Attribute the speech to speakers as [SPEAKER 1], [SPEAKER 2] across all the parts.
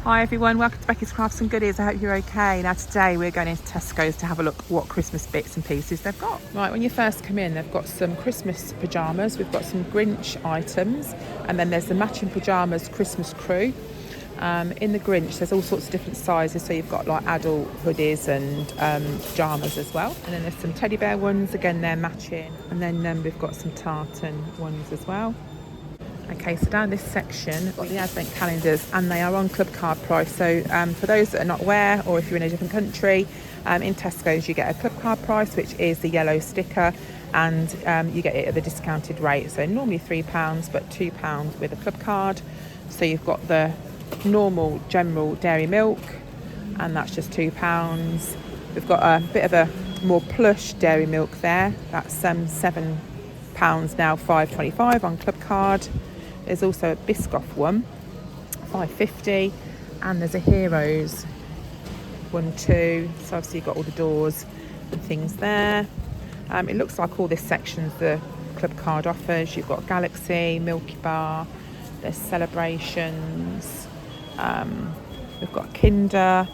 [SPEAKER 1] Hi everyone, welcome to Becky's Crafts and Goodies. I hope you're okay. Now today we're going into Tesco's to have a look what Christmas bits and pieces they've got. Right, when you first come in, they've got some Christmas pyjamas, we've got some Grinch items, and then there's the matching pyjamas Christmas crew. In the Grinch there's all sorts of different sizes, so you've got like adult hoodies and pyjamas as well. And then there's some teddy bear ones, again they're matching. And then we've got some tartan ones as well. Okay, so down this section, we've got the advent calendars and they are on Clubcard price. So for those that are not aware, or if you're in a different country, in Tesco's you get a Clubcard price, which is the yellow sticker, and you get it at the discounted rate. So normally £3, but £2 with a Clubcard. So you've got the normal general dairy milk, and that's just £2. We've got a bit of a more plush dairy milk there. That's £7 now, £5.25 on Clubcard. There's also a Biscoff one, £5.50, and there's a Heroes one too. So obviously you've got all the doors and things there. It looks like all this section's the Clubcard offers. You've got Galaxy, Milky Bar, there's Celebrations. We've got Kinder.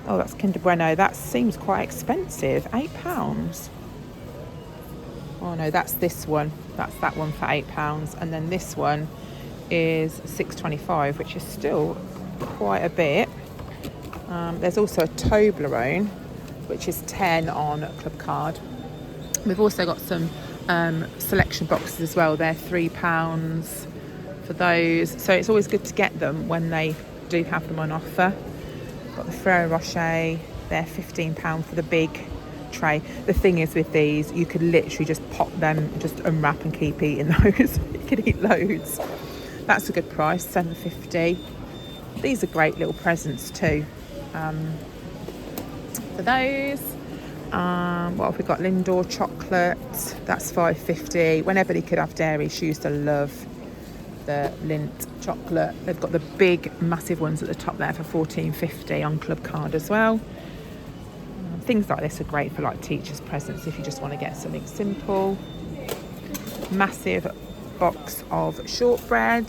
[SPEAKER 1] Oh, that's Kinder Bueno. That seems quite expensive, £8. Oh no, that's this one. That's that one for £8, and then this one is £6.25, which is still quite a bit. There's also a Toblerone, which is £10 on Clubcard. We've also got some selection boxes as well. They're £3 for those. So it's always good to get them when they do have them on offer. Got the Ferrero Rocher. They're £15 for the big tray. The thing is with these, you could literally just pop them, just unwrap and keep eating those. You could eat loads. That's a good price, £7.50. These are great little presents too for those. What have we got? Lindor chocolate, that's £5.50. When everybody could have dairy, she used to love the Lindt chocolate. They've got the big massive ones at the top there for £14.50 on Clubcard as well. Things like this are great for like teachers' presents if you just want to get something simple. Massive box of shortbread.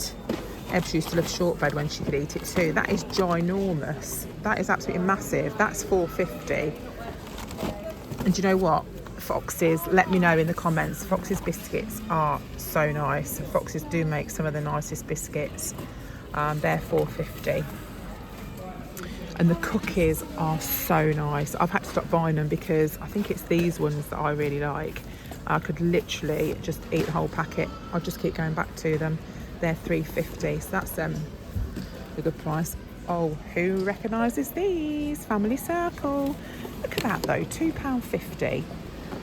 [SPEAKER 1] Ebs used to love shortbread when she could eat it too. That is ginormous. That is absolutely massive. That's £4.50. And do you know what? Fox's, let me know in the comments. Fox's biscuits are so nice. Fox's do make some of the nicest biscuits. They're £4.50. And the cookies are so nice. I've had to stop buying them because I think it's these ones that I really like. I could literally just eat the whole packet. I'll just keep going back to them. They're £3.50, so that's a good price. Oh, who recognises these? Family Circle. Look at that though, £2.50.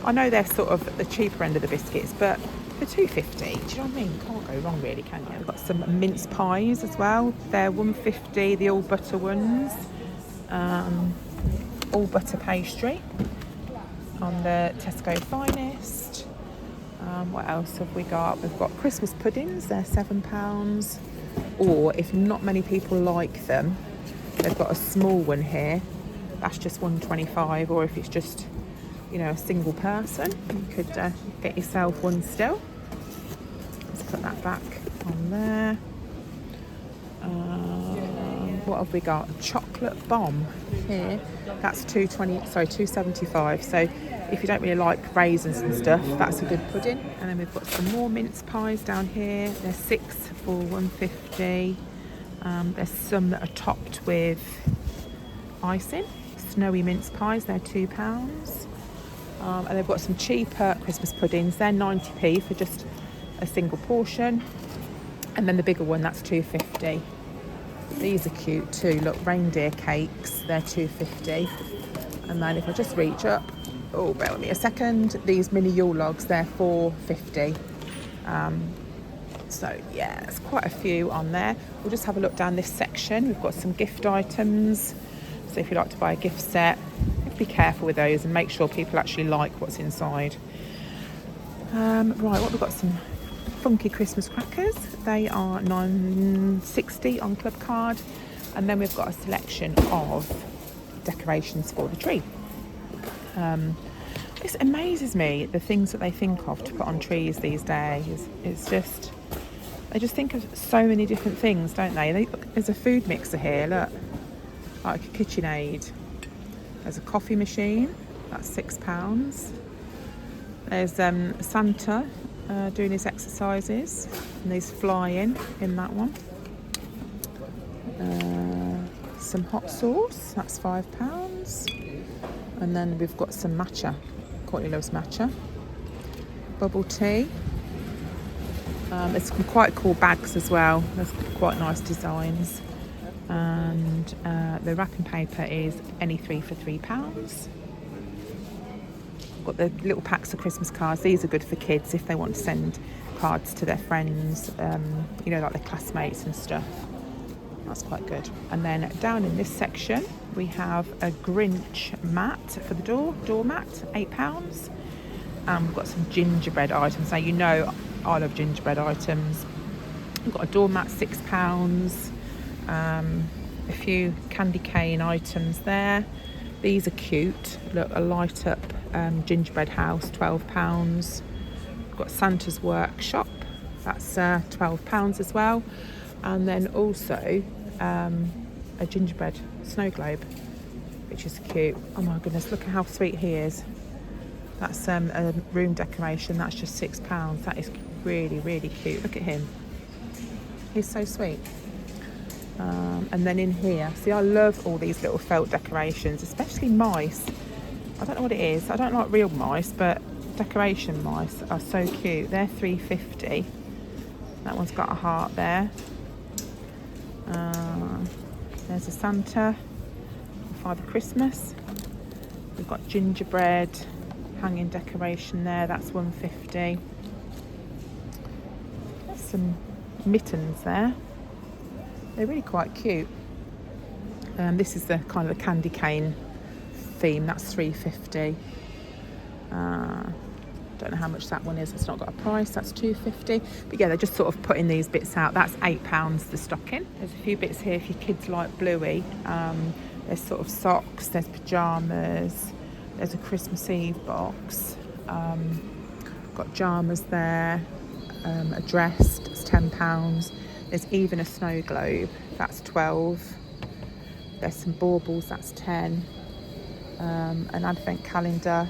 [SPEAKER 1] I know they're sort of the cheaper end of the biscuits, but for £2.50, do you know what I mean? Can't go wrong really, can you? We've got some mince pies as well. They're £1.50, the all butter ones. All butter pastry on the Tesco Finest. What else have we got? We've got Christmas puddings, they're £7. Or if not many people like them, they've got a small one here, that's just £1.25. Or if it's just, you know, a single person, you could get yourself one still. Let's put that back on there. What have we got? A chocolate bomb here. That's £2.75. So if you don't really like raisins and stuff, that's a good pudding. And then we've got some more mince pies down here. They're 6 for £1.50. There's some that are topped with icing. Snowy mince pies, they're £2. And they've got some cheaper Christmas puddings. They're 90p for just a single portion. And then the bigger one, that's £2.50. These are cute too. Look, reindeer cakes, they're £2.50. And then if I just reach up, oh, bear with me a second. These mini Yule logs, they're £4.50. So yeah, there's quite a few on there. We'll just have a look down this section. We've got some gift items. So if you like to buy a gift set, be careful with those and make sure people actually like what's inside. Right, what we've got, some funky Christmas crackers. They are £9.60 on Clubcard. And then we've got a selection of decorations for the tree. It amazes me the things that they think of to put on trees these days. It's just They just think of so many different things, don't they? Look, there's a food mixer here, look, like a KitchenAid. There's a coffee machine, that's £6. There's Santa doing his exercises, and he's flying in that one. Some hot sauce, that's £5. And then we've got some matcha. Courtney loves matcha. Bubble tea. It's some quite cool bags as well. There's quite nice designs. And the wrapping paper is any three for £3. Got the little packs of Christmas cards. These are good for kids if they want to send cards to their friends, you know, like their classmates and stuff. That's quite good. And then down in this section we have a Grinch mat for the doormat, £8. We've got some gingerbread items. Now, you know I love gingerbread items. We've got a doormat, £6. A few candy cane items there. These are cute. Look, a light up gingerbread house, £12. We've got Santa's workshop, that's £12 as well. And then also a gingerbread snow globe, which is cute. Oh my goodness, look at how sweet he is. That's a room decoration, that's just £6. That is really, really cute. Look at him. He's so sweet. And then in here, see, I love all these little felt decorations, especially mice. I don't know what it is. I don't like real mice, but decoration mice are so cute. They're £3.50. That one's got a heart there. There's a Santa, Father Christmas. We've got gingerbread hanging decoration there. That's £1.50. There's some mittens there. They're really quite cute. This is the kind of the candy cane theme. That's £3.50. Don't know how much that one is. It's not got a price. That's £2.50. But yeah, they're just sort of putting these bits out. That's £8 the stocking. There's a few bits here if your kids like bluey. There's sort of socks. There's pyjamas. There's a Christmas Eve box. Got pyjamas there. A dress. It's £10. There's even a snow globe. That's £12. There's some baubles. That's £10. An advent calendar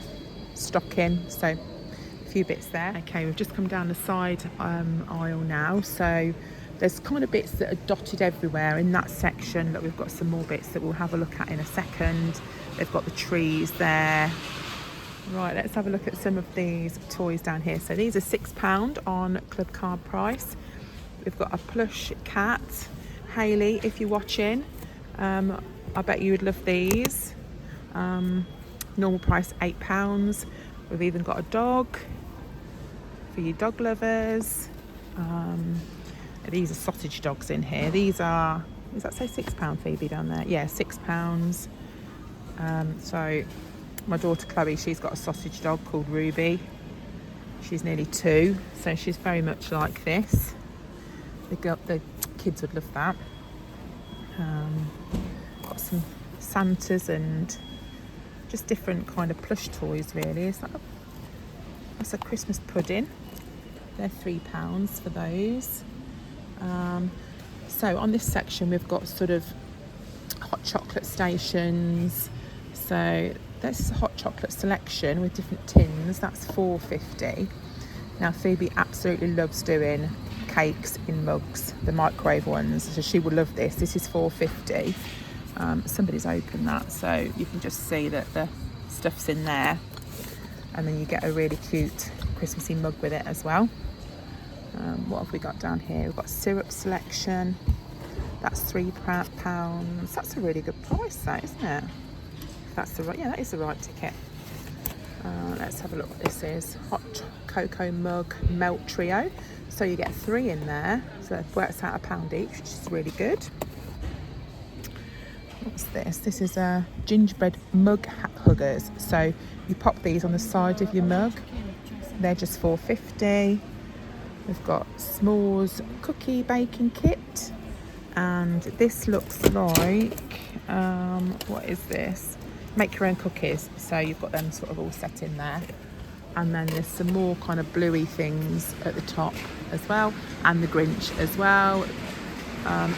[SPEAKER 1] stocking. So a few bits there. Okay, we've just come down the side aisle now. So there's kind of bits that are dotted everywhere in that section. Look, we've got some more bits that we'll have a look at in a second. They've got the trees there. Right, let's have a look at some of these toys down here. So these are £6 on Clubcard price. We've got a plush cat. Hayley, if you're watching, I bet you would love these. Normal price £8. We've even got a dog for you dog lovers. These are sausage dogs in here. These are, does that say £6, Phoebe, down there? Yeah, £6. So my daughter Chloe, she's got a sausage dog called Ruby. She's nearly 2, so she's very much like this. The kids would love that. Got some Santas and just different kind of plush toys really. That's a Christmas pudding. They're £3 for those. So on this section we've got sort of hot chocolate stations. So this is a hot chocolate selection with different tins. That's £4.50. Now Phoebe absolutely loves doing cakes in mugs, the microwave ones, so she would love this. This is £4.50. Somebody's opened that, so you can just see that the stuff's in there, and then you get a really cute Christmassy mug with it as well. What have we got down here? We've got syrup selection. That's £3. That's a really good price, that, isn't it? That's the right, yeah, that is the right ticket. Let's have a look what this is. Hot cocoa mug melt trio. So you get 3 in there, so it works out £1 each, which is really good. What's this? This is a gingerbread mug huggers. So you pop these on the side of your mug. They're just £4.50. We've got s'mores cookie baking kit, and this looks like what is this? Make your own cookies. So you've got them sort of all set in there. And then there's some more kind of bluey things at the top as well, and the Grinch as well.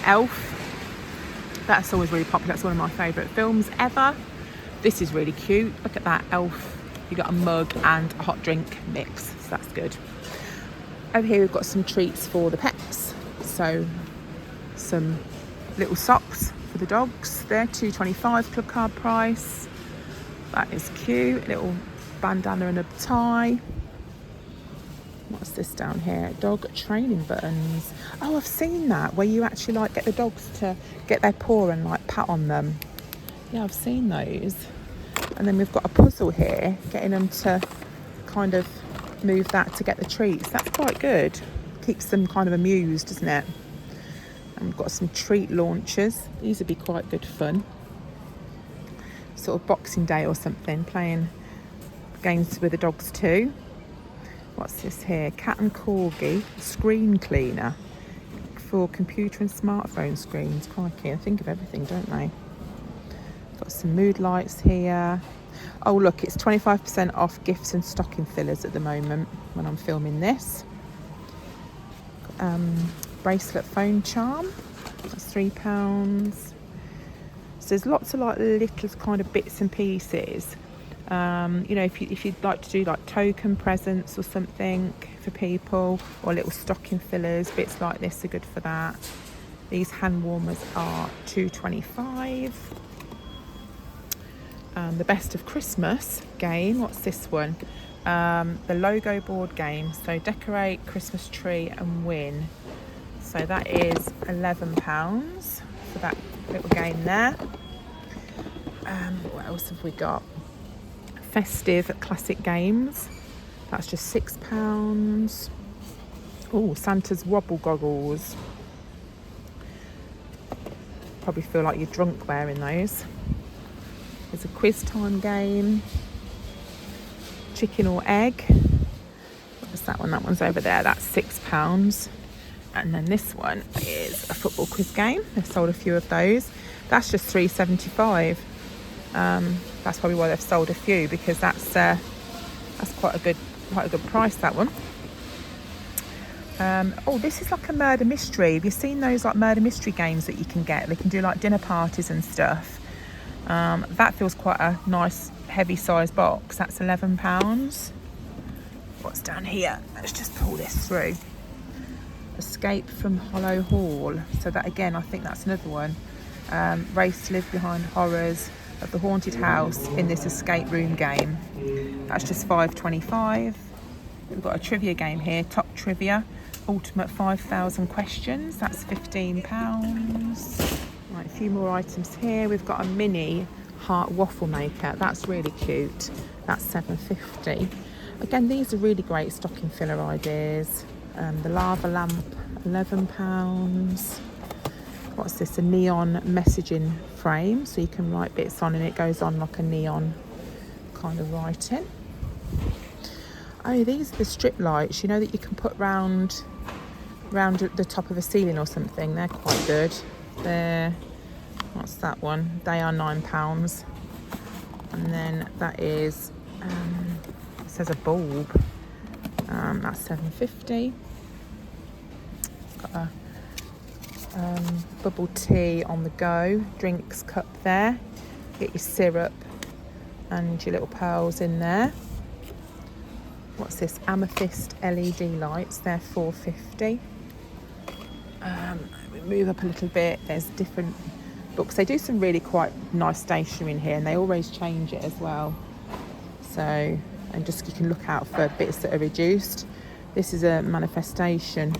[SPEAKER 1] Elf, that's always really popular. That's one of my favourite films ever. This is really cute. Look at that, Elf. You got a mug and a hot drink mix, so that's good. Over here we've got some treats for the pets. So some little socks for the dogs. They're $2.25 Clubcard price. That is cute. Little bandana and a tie. What's this down here? Dog training buttons. Oh, I've seen that, where you actually like get the dogs to get their paw and like pat on them. Yeah, I've seen those. And then we've got a puzzle here, getting them to kind of move that to get the treats. That's quite good. Keeps them kind of amused, doesn't it? And we've got some treat launchers. These would be quite good fun. Sort of Boxing Day or something, playing games with the dogs too. What's this here? Cat and Corgi screen cleaner for computer and smartphone screens. Crikey, I think of everything, don't they? Got some mood lights here. Oh look, it's 25% off gifts and stocking fillers at the moment when I'm filming this. Bracelet phone charm, that's £3. So there's lots of like little kind of bits and pieces. You know, if you'd like to do like token presents or something for people, or little stocking fillers, bits like this are good for that. These hand warmers are $2.25. The Best of Christmas game, what's this one? The logo board game. So decorate Christmas tree and win. So that is £11 for that little game there. What else have we got? Festive classic games. That's just £6. Oh, Santa's wobble goggles. Probably feel like you're drunk wearing those. There's a quiz time game. Chicken or egg. What's that one? That one's over there. That's £6. And then this one is a football quiz game. They've sold a few of those. That's just £3.75. That's probably why they've sold a few, because that's quite a good price, that one. Oh, this is like a murder mystery. Have you seen those like murder mystery games that you can get? They can do like dinner parties and stuff. That feels quite a nice heavy size box. That's £11. What's down here? Let's just pull this through. Escape from Hollow Hall. So that again, I think that's another one. Race to live behind horrors of the haunted house in this escape room game. That's just £5.25. We've got a trivia game here, Top Trivia, Ultimate 5,000 questions. That's £15. Right, a few more items here. We've got a mini heart waffle maker. That's really cute. That's £7.50. Again, these are really great stocking filler ideas. The lava lamp, £11. What's this? A neon messaging frame, so you can write bits on and it goes on like a neon kind of writing. Oh, these are the strip lights, you know, that you can put round the top of a ceiling or something. They're quite good. They're, what's that one? They are £9. And then that is, it says a bulb. That's £7.50. It's got a bubble tea on the go, drinks cup there. Get your syrup and your little pearls in there. What's this? Amethyst LED lights. They're £4.50. We move up a little bit. There's different books. They do some really quite nice stationery in here, and they always change it as well. So, and just you can look out for bits that are reduced. This is a manifestation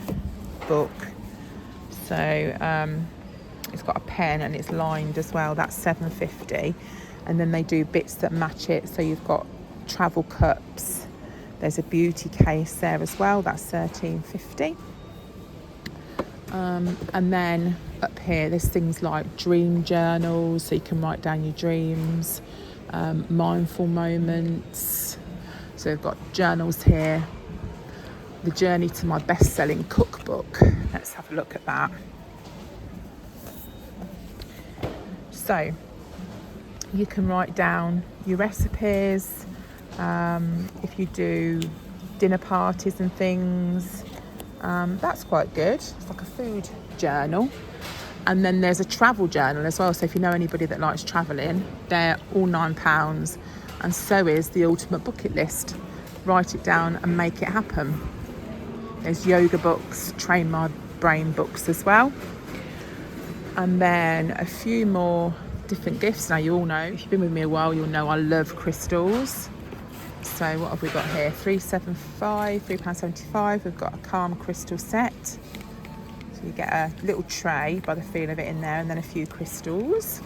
[SPEAKER 1] book. So it's got a pen and it's lined as well. That's £7.50. And then they do bits that match it. So you've got travel cups. There's a beauty case there as well. That's £13.50. And then up here, there's things like dream journals, so you can write down your dreams, mindful moments. So we've got journals here. The journey to my best-selling cookbook. Let's have a look at that. So you can write down your recipes, If you do dinner parties and things, that's quite good. It's like a food journal. And then there's a travel journal as well. So if you know anybody that likes travelling, they're all £9. And so is the ultimate bucket list. Write it down and make it happen. There's yoga books, train my brain books as well. And then a few more different gifts. Now you all know, if you've been with me a while, you'll know I love crystals. So what have we got here? £3.75. We've got a calm crystal set. So you get a little tray by the feel of it in there, and then a few crystals.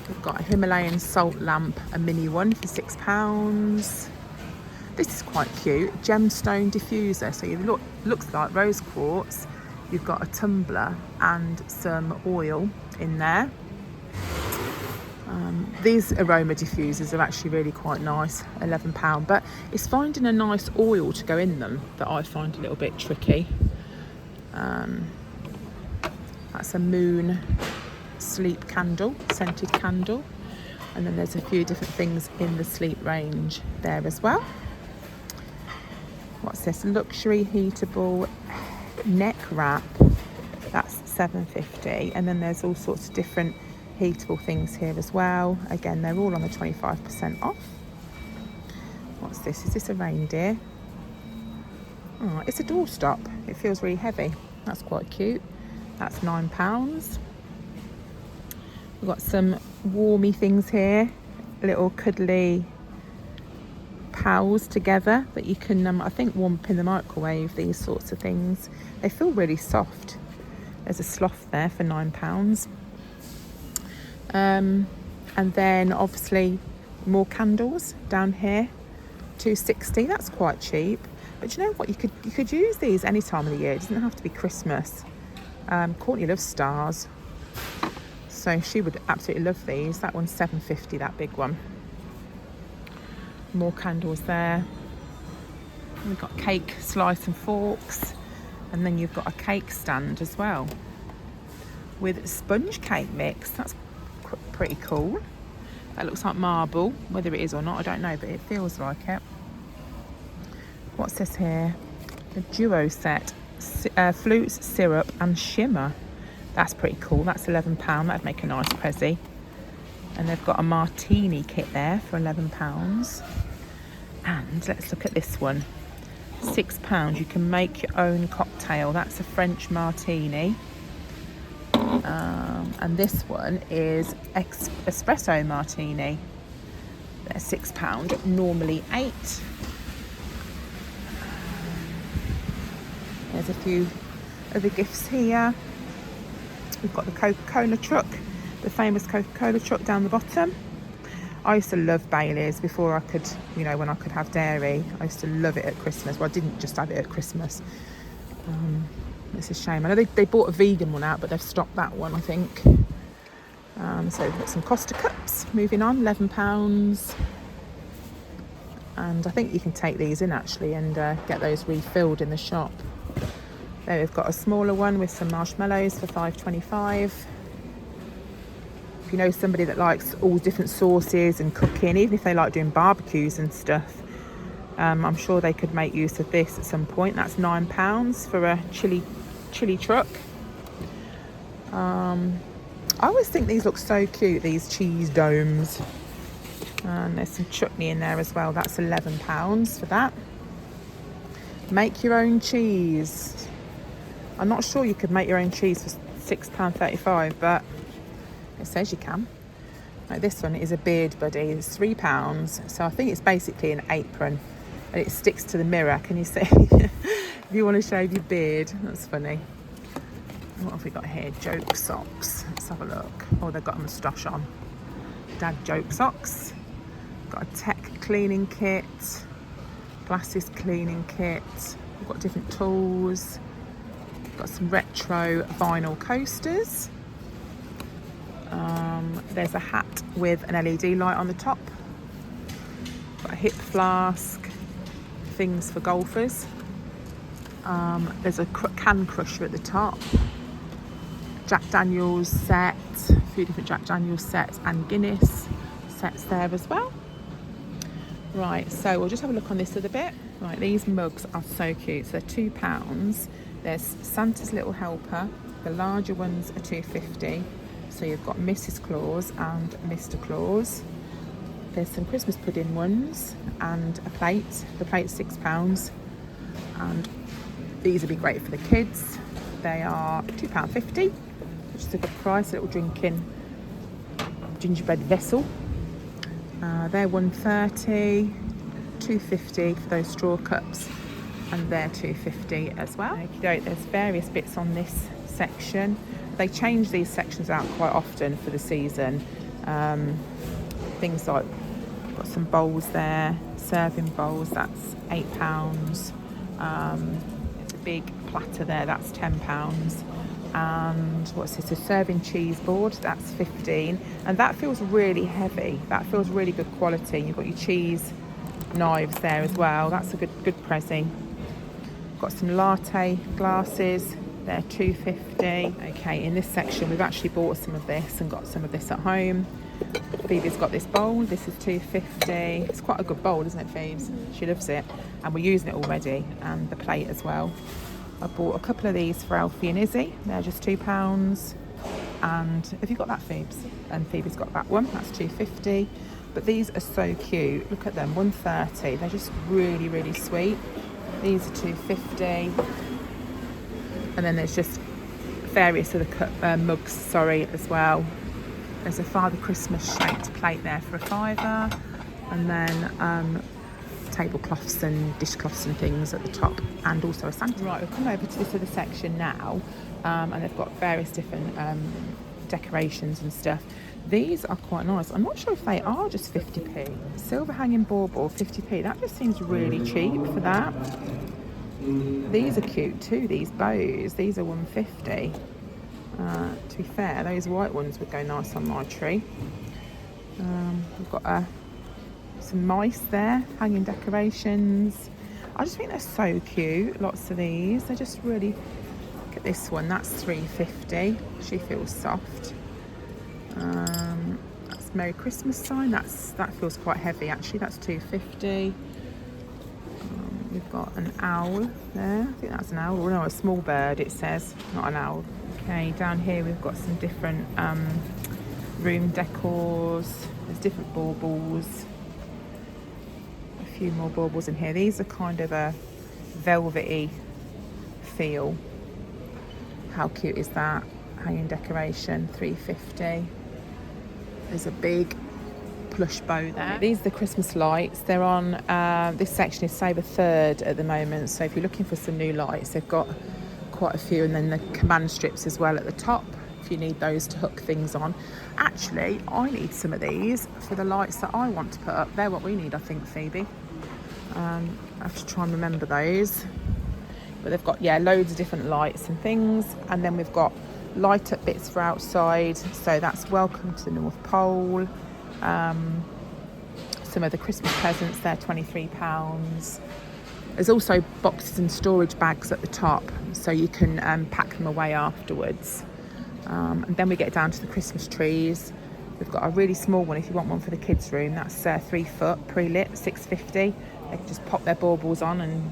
[SPEAKER 1] We've got a Himalayan salt lamp, a mini one for £6. This is quite cute. Gemstone diffuser. So it looks like rose quartz. You've got a tumbler and some oil in there. These aroma diffusers are actually really quite nice, £11. But it's finding a nice oil to go in them that I find a little bit tricky. That's a moon sleep candle, scented candle. And then there's a few different things in the sleep range there as well. What's this? Luxury heatable neck wrap. That's £7.50. And then there's all sorts of different heatable things here as well. Again, they're all on the 25% off. What's this? Is this a reindeer? Oh, it's a doorstop. It feels really heavy. That's quite cute. That's £9. We've got some warmy things here, little cuddly pals together that you can, I think, warm up in the microwave, these sorts of things. They feel really soft. There's a sloth there for £9. And then obviously more candles down here, £2.60. That's quite cheap. But you know what? You could use these any time of the year. It doesn't have to be Christmas. Courtney loves stars, so she would absolutely love these. That one's £7.50, that big one. More candles there. We've got cake slice and forks, and then you've got a cake stand as well with sponge cake mix. That's pretty cool. That looks like marble. Whether it is or not, I don't know, but it feels like it. What's this here? The duo set, flutes, syrup and shimmer. That's pretty cool. That's £11. That'd make a nice prezi. And they've got a martini kit there for £11. And let's look at this one. £6. You can make your own cocktail. That's a French martini. And this one is espresso martini. They're £6, normally £8. There's a few other gifts here. We've got the Coca-Cola truck, the famous Coca-Cola truck down the bottom. I used to love Baileys before I could, when I could have dairy. I used to love it at Christmas. Well, I didn't just have it at Christmas. It's a shame. I know they bought a vegan one out, but they've stopped that one, I think. So we've got some Costa cups. Moving on, £11. And I think you can take these in actually and get those refilled in the shop. There we've got a smaller one with some marshmallows for £5.25. If you know somebody that likes all different sauces and cooking, even if they like doing barbecues and stuff, I'm sure they could make use of this at some point. That's £9 for a chili truck. I always think these look so cute, these cheese domes. And there's some chutney in there as well. That's £11 for that. Make your own cheese. I'm not sure you could make your own cheese for £6.35, but it says you can. Like this one is a beard buddy. It's £3. So I think it's basically an apron, and it sticks to the mirror. Can you see? If you want to shave your beard, that's funny. What have we got here? Joke socks. Let's have a look. Oh, they've got a moustache on. Dad joke socks. Got a tech cleaning kit, glasses cleaning kit. We've got different tools. Got some retro vinyl coasters. There's a hat with an LED light on the top. Got a hip flask. Things for golfers. There's a can crusher at the top. Jack Daniel's set. A few different Jack Daniel's sets and Guinness sets there as well. Right, so we'll just have a look on this other bit. Right, these mugs are so cute. So they're £2. There's Santa's Little Helper. The larger ones are $2.50. So you've got Mrs. Claus and Mr. Claus. There's some Christmas pudding ones and a plate. The plate's £6. And these would be great for the kids. They are £2.50, which is a good price. A little drinking gingerbread vessel. They're £1.30, £2.50 for those straw cups, and they're £2.50 as well. There's various bits on this section. They change these sections out quite often for the season. Things like, got some bowls there, serving bowls, that's £8. It's a big platter there, that's £10. And what's this, a serving cheese board, that's $15, and that feels really heavy. That feels really good quality. You've got your cheese knives there as well. That's a good prezi. Got some latte glasses, they're $2.50. Okay, in this section we've actually bought some of this and got some of this at home. Phoebe's got this bowl, this is $2.50. It's quite a good bowl, isn't it, Phoebes? She loves it, and we're using it already, and the plate as well. I bought a couple of these for Alfie and Izzy. They're just £2. And have you got that, Phoebes? And Phoebe's got that one. That's $2.50. But these are so cute. Look at them, $1.30. They're just really, really sweet. These are $2.50. And then there's just various other mugs, as well. There's a Father Christmas shaped plate there for £5. And then tablecloths and dishcloths and things at the top, and also a Santa. Right, we've come over to this other section now, and they've got various different decorations and stuff. These are quite nice. I'm not sure if they are just 50p. Silver hanging bauble, 50p. That just seems really cheap for that. These are cute too, these bows. These are £1.50. To be fair, those white ones would go nice on my tree. We've got some mice there, hanging decorations. I just think they're so cute, lots of these. They're just really, look at this one, that's $3.50. She feels soft. That's Merry Christmas sign, that feels quite heavy actually, that's $2.50. We've got an owl there, I think that's an owl, or no, a small bird it says, not an owl. Okay, down here we've got some different room decors, there's different baubles. Few more baubles in here. These are kind of a velvety feel. How cute is that? Hanging decoration, $3.50. There's a big plush bow there. These are the Christmas lights. They're on, this section is save a third at the moment. So if you're looking for some new lights, they've got quite a few, and then the command strips as well at the top if you need those to hook things on. Actually, I need some of these for the lights that I want to put up. They're what we need, I think, Phoebe. I have to try and remember those, but they've got loads of different lights and things, and then we've got light up bits for outside, so that's welcome to the North Pole. Some of the Christmas presents, they're £23. There's also boxes and storage bags at the top, so you can pack them away afterwards. And then we get down to the Christmas trees. We've got a really small one if you want one for the kids' room. That's 3 foot, pre-lit, $6.50. They can just pop their baubles on and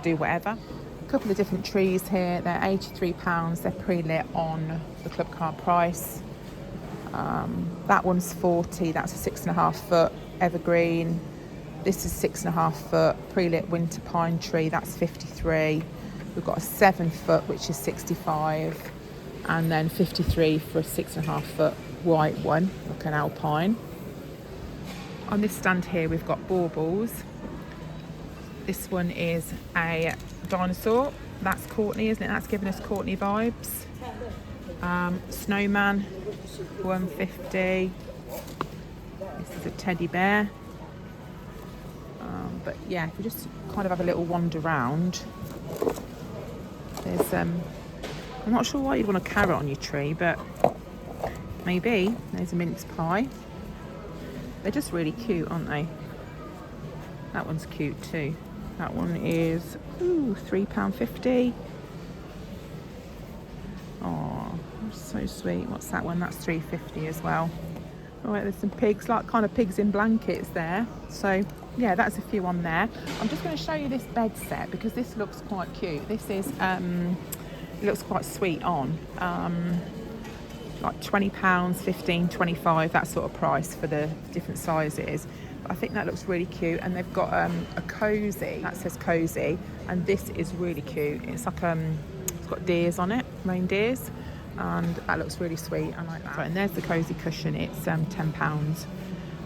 [SPEAKER 1] do whatever. A couple of different trees here. They're £83. They're pre-lit on the Clubcard price. That one's $40. That's a 6.5 foot evergreen. This is 6.5 foot pre-lit winter pine tree. That's $53. We've got a 7 foot, which is $65, and then $53 for a 6.5 foot white one, like an alpine. On this stand here, we've got baubles. This one is a dinosaur. That's Courtney, isn't it? That's giving us Courtney vibes. Snowman, $1.50. This is a teddy bear. But yeah, if you just kind of have a little wander around, there's I'm not sure why you'd want a carrot on your tree, but maybe. There's a mince pie. They're just really cute, aren't they? That one's cute too. That one is £3.50. Oh, so sweet. What's that one? That's $3.50 as well. All right, there's some pigs, like kind of pigs in blankets there. So yeah, that's a few on there. I'm just going to show you this bed set because this looks quite cute. This is it looks quite sweet on like £20, 15, 25, that sort of price for the different sizes. But I think that looks really cute. And they've got a cozy that says cozy, and this is really cute. It's like it's got deers on it, reindeers, and that looks really sweet. I like that. So, and there's the cozy cushion. It's £10.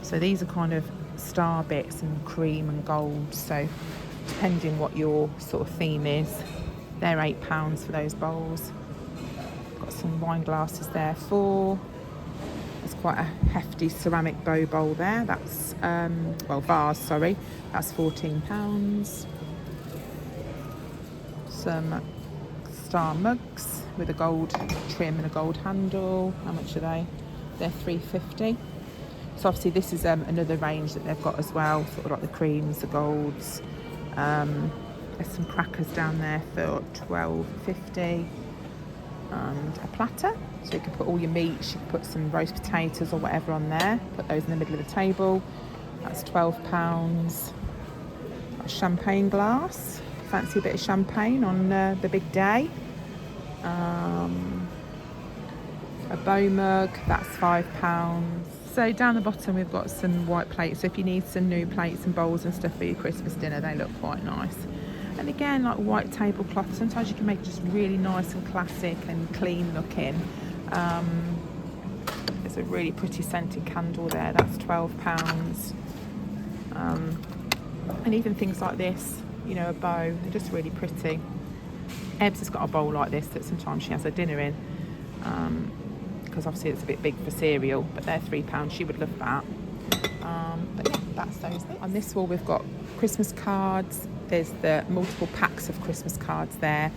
[SPEAKER 1] So these are kind of star bits and cream and gold. So depending what your sort of theme is, they're £8 for those bowls. Got some wine glasses there for. There's quite a hefty ceramic bow bowl there. That's vase, sorry. That's £14. Some star mugs with a gold trim and a gold handle. How much are they? They're £3.50. So obviously this is another range that they've got as well, sort of like the creams, the golds. There's some crackers down there for £12.50. And a platter, so you can put all your meats. You can put some roast potatoes or whatever on there. Put those in the middle of the table. That's £12. A champagne glass. Fancy a bit of champagne on the big day. A bow mug. That's £5. So down the bottom we've got some white plates. So if you need some new plates and bowls and stuff for your Christmas dinner, they look quite nice. And again, like white tablecloth, sometimes you can make it just really nice and classic and clean looking. There's a really pretty scented candle there, that's £12. And even things like this, you know, a bow, they're just really pretty. Ebbs has got a bowl like this that sometimes she has her dinner in, because obviously it's a bit big for cereal, but they're £3. She would love that. But yeah, that's those bits. On this wall we've got Christmas cards. There's the multiple packs of Christmas cards there,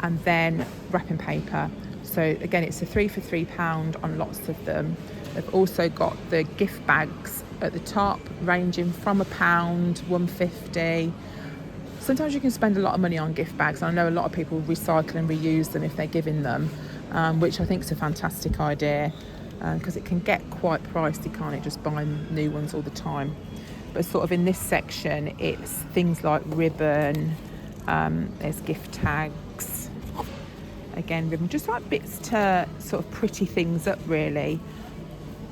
[SPEAKER 1] and then wrapping paper. So again, it's a 3 for £3 on lots of them. They've also got the gift bags at the top, ranging from £1, £1.50. Sometimes you can spend a lot of money on gift bags. I know a lot of people recycle and reuse them if they're giving them, which I think is a fantastic idea, because it can get quite pricey, can't it, just buying new ones all the time. But sort of in this section, it's things like ribbon, there's gift tags, again ribbon, just like bits to sort of pretty things up really.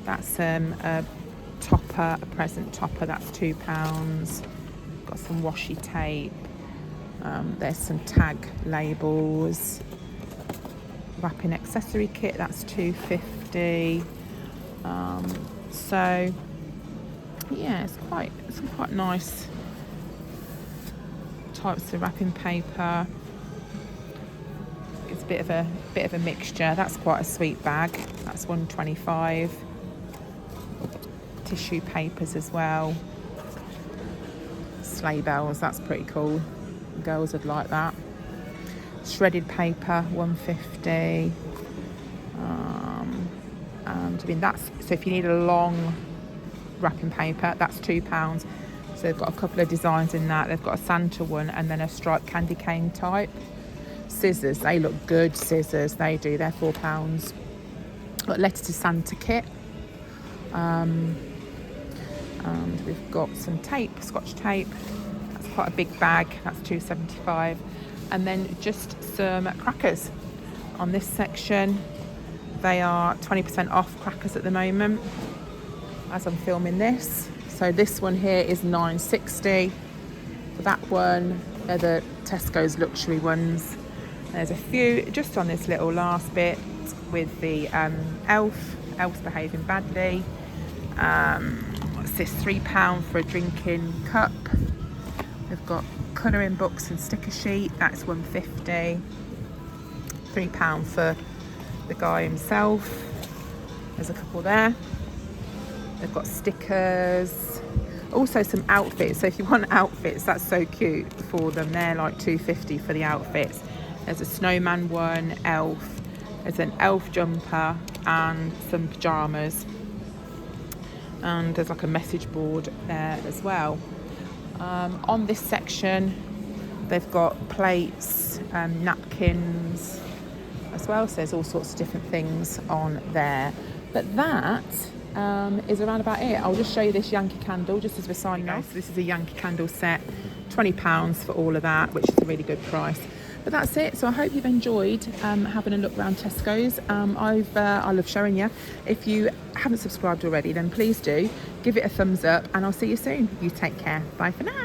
[SPEAKER 1] That's a topper, a present topper, that's £2. Got some washi tape, there's some tag labels, wrapping accessory kit, that's £2.50. So yeah, it's some quite nice types of wrapping paper. It's a bit of a mixture. That's quite a sweet bag. That's £1.25. Tissue papers as well. Sleigh bells, that's pretty cool. Girls would like that. Shredded paper, £1.50. And I mean that's, so if you need a long wrapping paper, that's £2. So they've got a couple of designs in that. They've got a Santa one and then a striped candy cane type. Scissors, they look good. Scissors, they do, they're £4. Got letter to Santa kit, and we've got some tape, scotch tape. That's quite a big bag, that's £2.75. And then just some crackers on this section. They are 20% off crackers at the moment as I'm filming this. So this one here is £9.60. For that one, they're the Tesco's luxury ones. There's a few just on this little last bit with the Elf's behaving badly. What's this? £3 for a drinking cup. We've got colouring books and sticker sheet. That's £1.50. £3 for the guy himself. There's a couple there. They've got stickers, also some outfits. So if you want outfits, that's so cute for them. They're like £2.50 for the outfits. There's a snowman one, elf. There's an elf jumper and some pyjamas. And there's like a message board there as well. On this section, they've got plates, napkins as well. So there's all sorts of different things on there. But that is around about it. I'll just show you this Yankee candle just as we're signing off. So this is a Yankee candle set, £20 for all of that, which is a really good price. But that's it. So I hope you've enjoyed having a look around Tesco's. I love showing you. If you haven't subscribed already, then please do give it a thumbs up, and I'll see you soon. You take care. Bye for now.